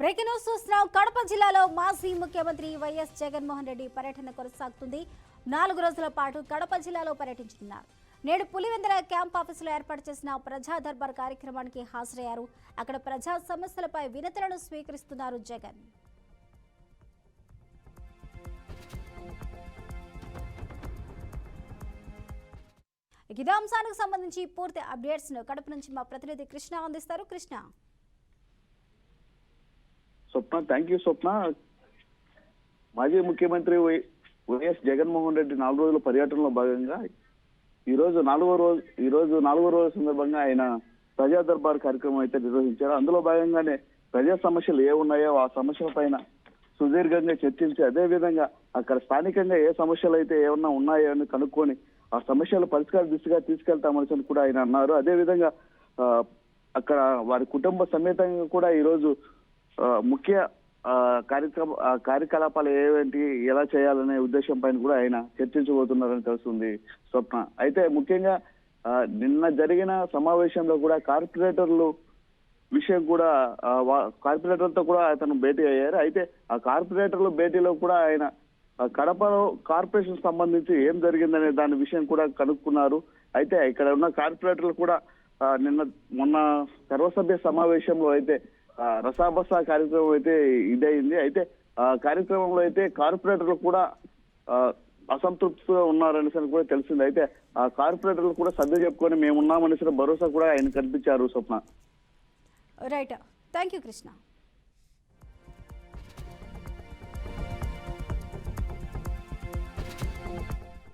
Breaking news చూస్తున్నాం. కడప జిల్లాలో మాజీ ముఖ్యమంత్రి వైఎస్ జగన్మోహన్ రెడ్డి పర్యటన కొనసాగుతుంది. 4 రోజుల పాటు కడప జిల్లాలో పర్యటించనున్నారు. నేడు పులివెందుల క్యాంప్ ఆఫీసులో ఏర్పాటు చేసిన ప్రజా దర్బార్ కార్యక్రమానికి హాజరయ్యారు. అక్కడ ప్రజా సమస్యలపై వినతులను స్వీకరిస్తున్నారు జగన్. ఇదే అంశానికి సంబంధించి పూర్తి అప్డేట్స్ ను కడప నుంచి మా ప్రతినిధి కృష్ణ అందిస్తారు. కృష్ణ. స్వప్న, థ్యాంక్ యూ స్వప్న. మాజీ ముఖ్యమంత్రి వైఎస్ జగన్మోహన్ రెడ్డి 4 రోజుల పర్యటనలో భాగంగా ఈ రోజు 4వ రోజు సందర్భంగా ఆయన ప్రజా దర్బార్ కార్యక్రమం అయితే నిర్వహించారు. అందులో భాగంగానే ప్రజా సమస్యలు ఏ ఉన్నాయో ఆ సమస్యల పైన సుదీర్ఘంగా చర్చించి, అదే విధంగా అక్కడ స్థానికంగా ఏ సమస్యలు అయితే ఏమన్నా ఉన్నాయో అని కనుక్కొని ఆ సమస్యల పరిష్కార దిశగా తీసుకెళ్తామని కూడా ఆయన అన్నారు. అదే విధంగా అక్కడ వారి కుటుంబ సమేతంగా కూడా ఈ రోజు ముఖ్య కార్యకలాపాలు ఏవేంటి, ఎలా చేయాలనే ఉద్దేశం పైన కూడా ఆయన చర్చించబోతున్నారని తెలుస్తుంది స్వప్న. అయితే ముఖ్యంగా నిన్న జరిగిన సమావేశంలో కూడా కార్పొరేటర్లు విషయం కూడా కార్పొరేటర్లతో కూడా అతను భేటీ అయ్యారు. అయితే ఆ కార్పొరేటర్ల భేటీలో కూడా ఆయన కడపలో కార్పొరేషన్ సంబంధించి ఏం జరిగిందనే దాని విషయం కూడా కనుక్కున్నారు. అయితే ఇక్కడ ఉన్న కార్పొరేటర్లు కూడా మొన్న సర్వసభ్య సమావేశంలో అయితే రసాబసా కార్యక్రమం అయితే ఇదైంది. అయితే ఆ కార్యక్రమంలో అయితే కార్పొరేటర్లు కూడా అసంతృప్తిగా ఉన్నారనేసి కూడా తెలిసింది. అయితే ఆ కార్పొరేటర్లు కూడా సర్ది చెప్పుకొని మేమున్నామనేసి భరోసా కూడా ఆయన కల్పించారు Swapna. Right, thank you Krishna.